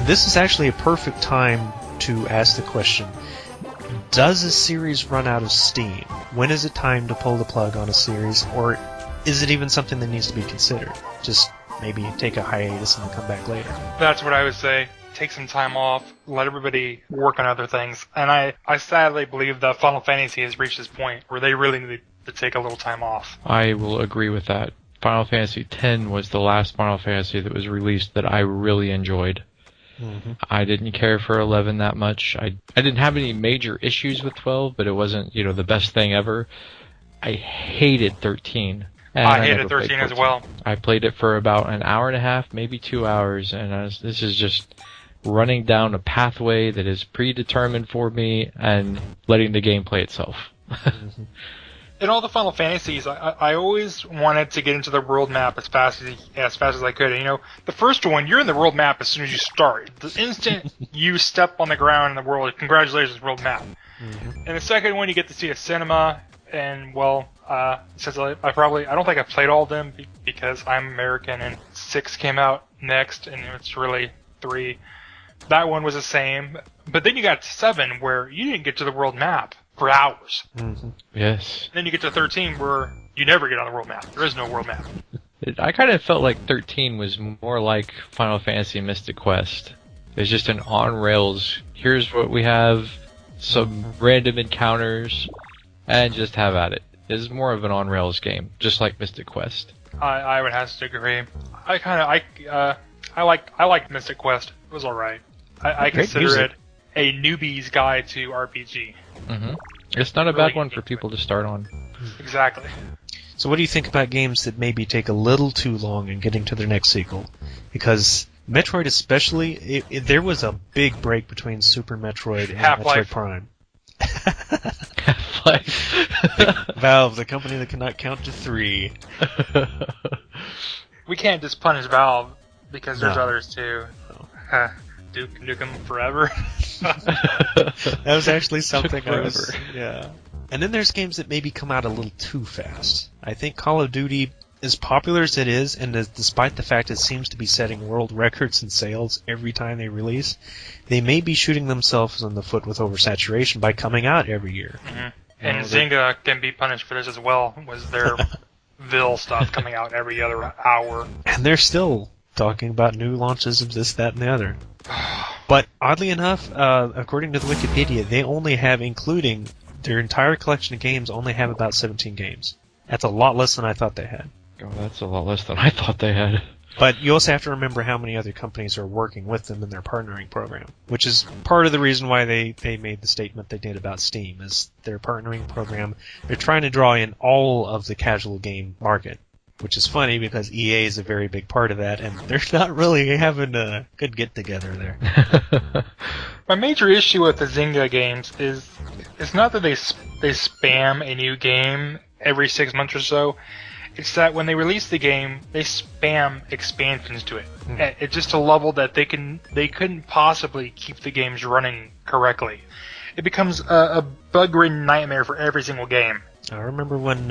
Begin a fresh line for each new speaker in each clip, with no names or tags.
this is actually a perfect time to ask the question, does a series run out of steam? When is it time to pull the plug on a series, or is it even something that needs to be considered? Just maybe take a hiatus and then come back later.
That's what I would say. Take some time off, let everybody work on other things. And I sadly believe that Final Fantasy has reached this point where they really need to take a little time off.
I will agree with that. Final Fantasy X was the last Final Fantasy that was released that I really enjoyed. Mm-hmm. I didn't care for 11 that much. I didn't have any major issues with 12, but it wasn't, the best thing ever. I hated 13.
I hated 13 as well.
I played it for about an hour and a half, maybe 2 hours, and this is just running down a pathway that is predetermined for me and letting the game play itself.
Mm-hmm. In all the Final Fantasies, I always wanted to get into the world map as fast as I could. And, the first one, you're in the world map as soon as you start. The instant you step on the ground in the world, congratulations, world map. Mm-hmm. And the second one, you get to see a cinema, and since I don't think I've played all of them because I'm American, and 6 came out next, and it's really 3. That one was the same, but then you got 7 where you didn't get to the world map for hours.
Mm-hmm. Yes.
Then you get to 13 where you never get on the world map. There is no world map.
I kind of felt like 13 was more like Final Fantasy Mystic Quest. It's just an on-rails, here's what we have, some random encounters, and just have at it. It's more of an on-rails game, just like Mystic Quest.
I would have to agree. I like Mystic Quest. It was alright. I consider it a newbie's guide to RPG.
Mm-hmm. It's not a bad one for people to start on.
Exactly.
So what do you think about games that maybe take a little too long in getting to their next sequel? Because Metroid especially, there was a big break between Super Metroid and
Half-Life.
Metroid Prime.
Half-Life.
Valve, the company that cannot count to 3.
We can't just punish Valve because there's others too. No. Duke Nukem Forever.
That was actually something yeah. And then there's games that maybe come out a little too fast. I think Call of Duty, as popular as it is, and despite the fact it seems to be setting world records in sales every time they release, they may be shooting themselves in the foot with oversaturation by coming out every year.
Mm-hmm. And Zynga can be punished for this as well, was their Vil stuff coming out every other hour.
And they're still talking about new launches of this, that, and the other. But oddly enough, according to the Wikipedia, they only have, including their entire collection of games, only have about 17 games. That's a lot less than I thought they had.
Oh, that's a lot less than I thought they had.
But you also have to remember how many other companies are working with them in their partnering program, which is part of the reason why they made the statement they did about Steam, is their partnering program. They're trying to draw in all of the casual game market, which is funny because EA is a very big part of that, and they're not really having a good get-together there.
My major issue with the Zynga games is it's not that they spam a new game every 6 months or so. It's that when they release the game, they spam expansions to it. It's just a level that they couldn't possibly keep the games running correctly. It becomes a bug-ridden nightmare for every single game.
I remember when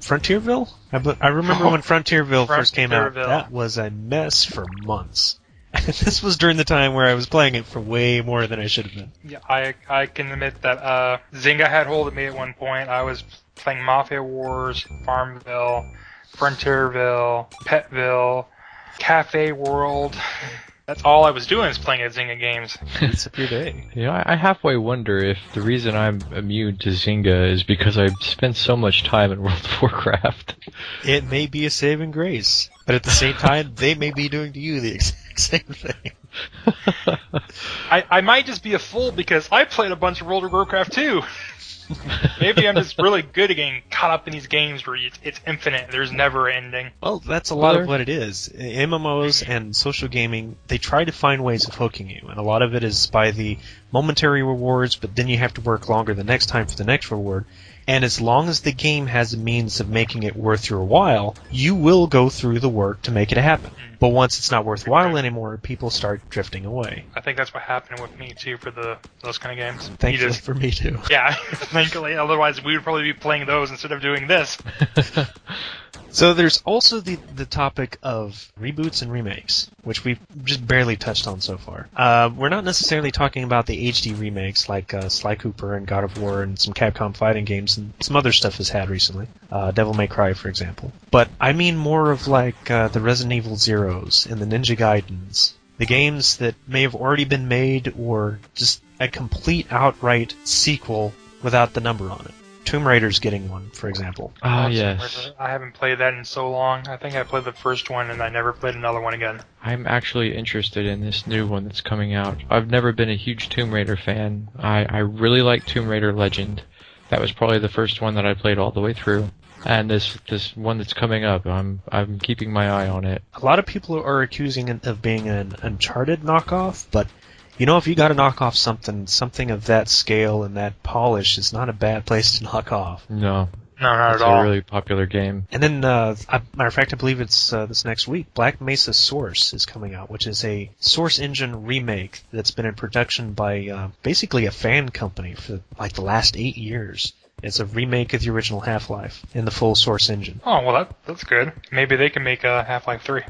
Frontierville? I remember when Frontierville first came out. That was a mess for months. This was during the time where I was playing it for way more than I should have been.
Yeah, I can admit that Zynga had hold of me at one point. I was playing Mafia Wars, Farmville, Frontierville, Petville, Cafe World. That's all I was doing is playing at Zynga games.
It's up your day.
I halfway wonder if the reason I'm immune to Zynga is because I've spent so much time in World of Warcraft.
It may be a saving grace, but at the same time, they may be doing to you the exact same thing.
I might just be a fool because I played a bunch of World of Warcraft too. Maybe I'm just really good at getting caught up in these games where it's infinite. There's never ending.
Well, that's a lot of what it is. MMOs and social gaming, they try to find ways of hooking you, and a lot of it is by the momentary rewards, but then you have to work longer the next time for the next reward. And as long as the game has a means of making it worth your while, you will go through the work to make it happen. But once it's not worthwhile anymore, people start drifting away.
I think that's what happened with me too for those kind of games.
Thankfully for me too.
Yeah, thankfully. Otherwise, we would probably be playing those instead of doing this.
So there's also the topic of reboots and remakes, which we've just barely touched on so far. We're not necessarily talking about the HD remakes like Sly Cooper and God of War and some Capcom fighting games and some other stuff has had recently. Devil May Cry, for example. But I mean more of like the Resident Evil Zeros and the Ninja Gaidens. The games that may have already been made or just a complete outright sequel without the number on it. Tomb Raider's getting one, for example.
Ah, yes.
I haven't played that in so long. I think I played the first one and I never played another one again.
I'm actually interested in this new one that's coming out. I've never been a huge Tomb Raider fan. I really like Tomb Raider Legend. That was probably the first one that I played all the way through. And this one that's coming up, I'm keeping my eye on it.
A lot of people are accusing it of being an Uncharted knockoff, but you know, if you got to knock off something of that scale and that polish is not a bad place to knock off.
No.
No, not
It's
at all.
a really popular game.
And then, matter of fact, I believe it's this next week, Black Mesa Source is coming out, which is a Source Engine remake that's been in production by basically a fan company for like the last 8 years. It's a remake of the original Half-Life in the full Source Engine.
Oh, well, that's good. Maybe they can make a Half-Life 3.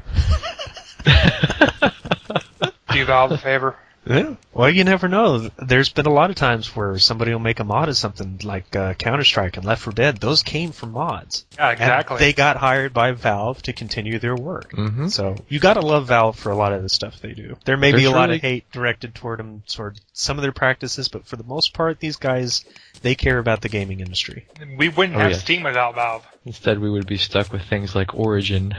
Do Valve a favor.
Yeah. Well, you never know. There's been a lot of times where somebody will make a mod of something like Counter-Strike and Left 4 Dead. Those came from mods.
Yeah, exactly.
And they got hired by Valve to continue their work.
Mm-hmm.
So you got to love Valve for a lot of the stuff they do. There may be a lot
really
of hate directed toward them, toward some of their practices, but for the most part, these guys, they care about the gaming industry.
We wouldn't
Oh,
have
yeah.
Steam without Valve.
Instead, we would be stuck with things like Origin.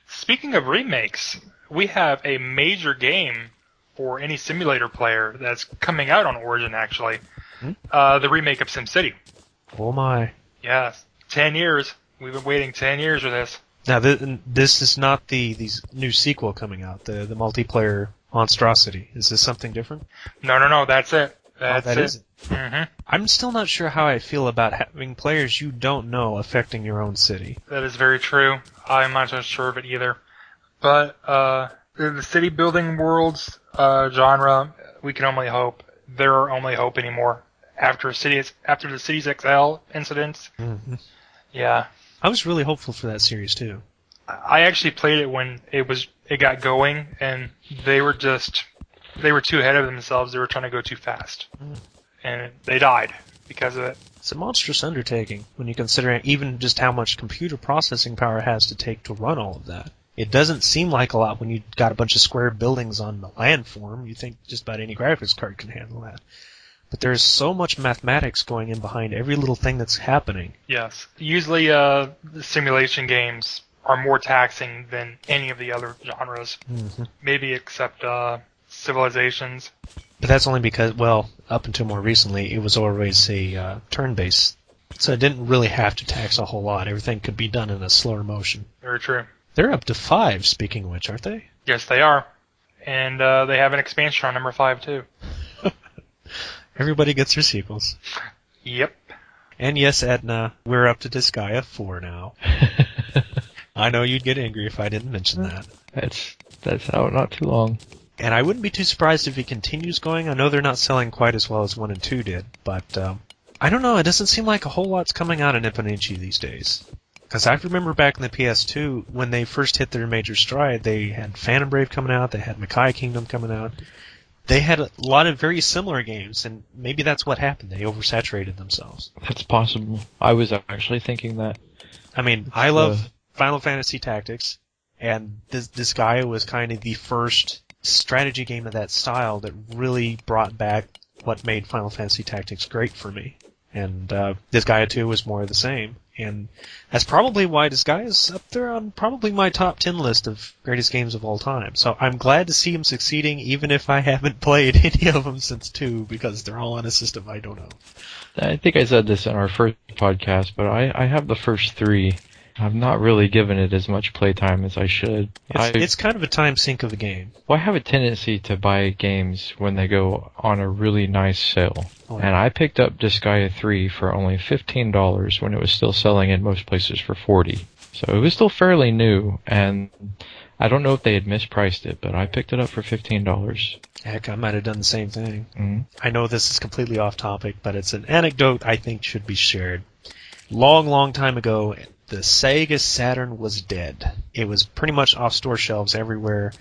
Speaking of remakes, we have a major game for any simulator player that's coming out on Origin, actually. The remake of SimCity.
Oh my.
Yeah, 10 years. We've been waiting 10 years for this.
Now, this is not the new sequel coming out, the multiplayer monstrosity. Is this something different?
No, that's it. That's
that
it.
is it.
Mm-hmm.
I'm still not sure how I feel about having players you don't know affecting your own city.
That is very true. I'm not so sure of it either. But the city building worlds genre, we can only hope. There are only hope anymore. After the Cities XL incidents,
Mm-hmm.
yeah.
I was really hopeful for that series too.
I actually played it when it got going, and they were too ahead of themselves. They were trying to go too fast, and they died because of it.
It's a monstrous undertaking when you consider even just how much computer processing power it has to take to run all of that. It doesn't seem like a lot when you've got a bunch of square buildings on the landform. You think just about any graphics card can handle that. But there's so much mathematics going in behind every little thing that's happening.
Yes. Usually, the simulation games are more taxing than any of the other genres.
Mm-hmm.
Maybe except Civilizations.
But that's only because, well, up until more recently, it was always a turn-based. So it didn't really have to tax a whole lot. Everything could be done in a slower motion.
Very true.
They're up to 5, speaking of which, aren't they?
Yes, they are. And they have an expansion on number 5, too.
Everybody gets their sequels.
Yep.
And yes, Edna, we're up to Disgaea 4 now. I know you'd get angry if I didn't mention that.
That's out not too long.
And I wouldn't be too surprised if it continues going. I know they're not selling quite as well as 1 and 2 did, but I don't know. It doesn't seem like a whole lot's coming out in Nipponichi these days. Because I remember back in the PS2, when they first hit their major stride, they had Phantom Brave coming out, they had Makai Kingdom coming out. They had a lot of very similar games, and maybe that's what happened. They oversaturated themselves.
That's possible. I was actually thinking that.
I mean, I love Final Fantasy Tactics, and this Gaia was kind of the first strategy game of that style that really brought back what made Final Fantasy Tactics great for me. And this Gaia 2 was more of the same. And that's probably why this guy is up there on probably my top 10 list of greatest games of all time. So I'm glad to see him succeeding, even if I haven't played any of them since 2, because they're all on a system I don't know.
I think I said this in our first podcast, but I have the first 3. I've not really given it as much playtime as I should.
It's kind of a time sink of a game.
Well, I have a tendency to buy games when they go on a really nice sale.
Oh.
And I picked up Disgaea 3 for only $15 when it was still selling in most places for $40. So it was still fairly new, and I don't know if they had mispriced it, but I picked it up for $15.
Heck, I might have done the same thing.
Mm-hmm.
I know this is completely off topic, but it's an anecdote I think should be shared. Long time ago, the Sega Saturn was dead. It was pretty much off store shelves everywhere.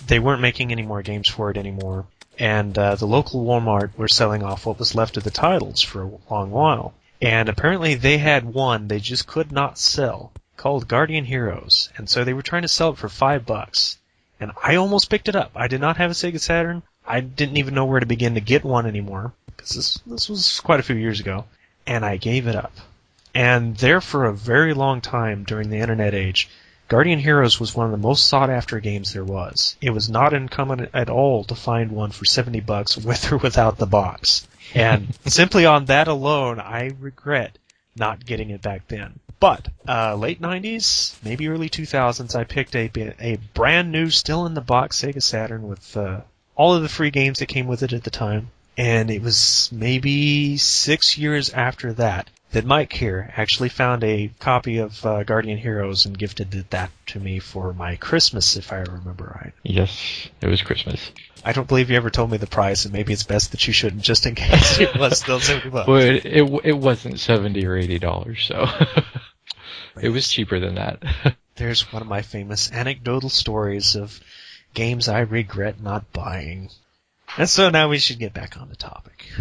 They weren't making any more games for it anymore. And the local Walmart were selling off what was left of the titles for a long while. And apparently they had one they just could not sell, called Guardian Heroes. And so they were trying to sell it for $5. And I almost picked it up. I did not have a Sega Saturn. I didn't even know where to begin to get one anymore, because this was quite a few years ago. And I gave it up. And there for a very long time during the Internet age, Guardian Heroes was one of the most sought-after games there was. It was not uncommon at all to find one for $70 with or without the box. And simply on that alone, I regret not getting it back then. But late 90s, maybe early 2000s, I picked a brand new, still in the box Sega Saturn with all of the free games that came with it at the time. And it was maybe 6 years after that Mike here actually found a copy of Guardian Heroes and gifted that to me for my Christmas, if I remember right.
Yes, it was Christmas.
I don't believe you ever told me the price, and maybe it's best that you shouldn't, just in case it was still $70.
Well, it wasn't $70 or $80, so it was cheaper than that.
There's one of my famous anecdotal stories of games I regret not buying. And so now we should get back on the topic.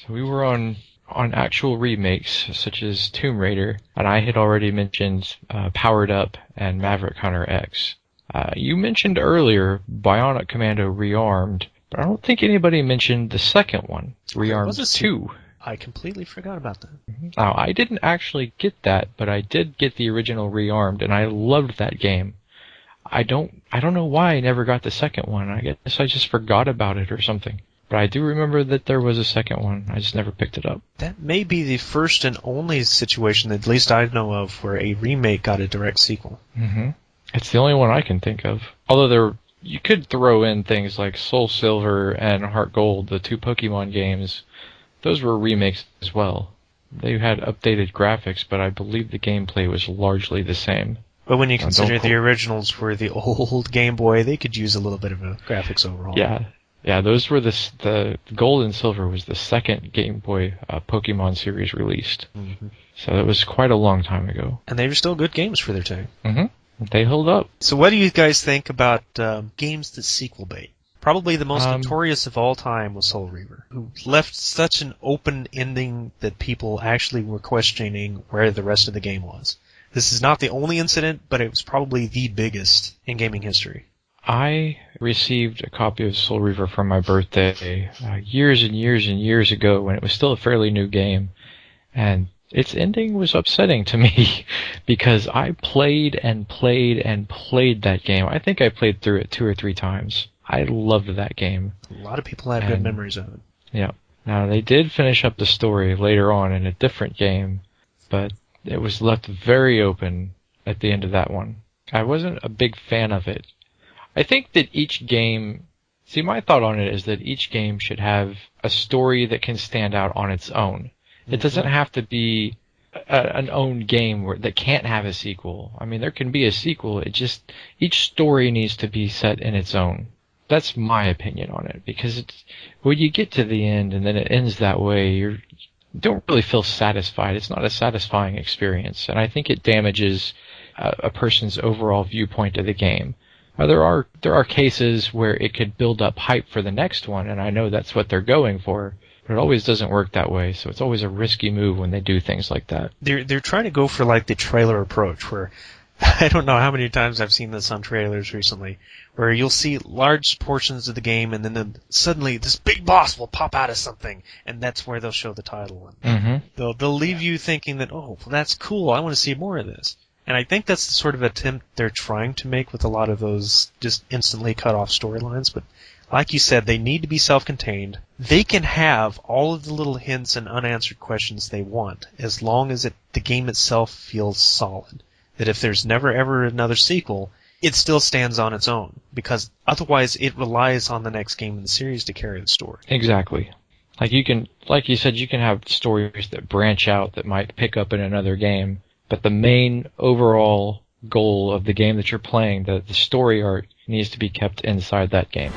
So we were on actual remakes, such as Tomb Raider, and I had already mentioned Powered Up and Maverick Hunter X. You mentioned earlier Bionic Commando Rearmed, but I don't think anybody mentioned the second one, Rearmed 2.
I completely forgot about that.
Now, I didn't actually get that, but I did get the original Rearmed, and I loved that game. I don't know why I never got the second one. I guess I just forgot about it or something. But I do remember that there was a second one. I just never picked it up.
That may be the first and only situation, at least I know of, where a remake got a direct sequel.
Mm-hmm. It's the only one I can think of. Although you could throw in things like Soul Silver and Heart Gold, the two Pokemon games. Those were remakes as well. They had updated graphics, but I believe the gameplay was largely the same.
But when you consider the originals were the old Game Boy, they could use a little bit of a graphics overhaul.
Yeah, those were the Gold and Silver was the second Game Boy Pokemon series released. Mm-hmm. So that was quite a long time ago.
And they were still good games for their time.
Mm-hmm. They held up.
So what do you guys think about games that sequel bait? Probably the most notorious of all time was Soul Reaver, who left such an open ending that people actually were questioning where the rest of the game was. This is not the only incident, but it was probably the biggest in gaming history.
I received a copy of Soul Reaver for my birthday years and years and years ago when it was still a fairly new game, and its ending was upsetting to me because I played and played and played that game. I think I played through it 2 or 3 times. I loved that game.
A lot of people have good memories of it.
Yeah. Now, they did finish up the story later on in a different game, but it was left very open at the end of that one. I wasn't a big fan of it. I think that each game... See, my thought on it is that each game should have a story that can stand out on its own. It doesn't have to be an own game that can't have a sequel. I mean, there can be a sequel. Each story needs to be set in its own. That's my opinion on it, because when you get to the end and then it ends that way, you don't really feel satisfied. It's not a satisfying experience, and I think it damages a person's overall viewpoint of the game. There are cases where it could build up hype for the next one, and I know that's what they're going for, but it always doesn't work that way, so it's always a risky move when they do things like that.
They're trying to go for like the trailer approach, where I don't know how many times I've seen this on trailers recently, where you'll see large portions of the game and then suddenly this big boss will pop out of something, and that's where they'll show the title. And they'll leave you thinking that, oh, well, that's cool, I want to see more of this. And I think that's the sort of attempt they're trying to make with a lot of those just instantly cut off storylines, but like you said, they need to be self-contained. They can have all of the little hints and unanswered questions they want, as long as the game itself feels solid. That if there's never ever another sequel, it still stands on its own, because otherwise it relies on the next game in the series to carry the story.
Exactly. Like you said, you can have stories that branch out that might pick up in another game, but the main overall goal of the game that you're playing, the story arc, needs to be kept inside that game.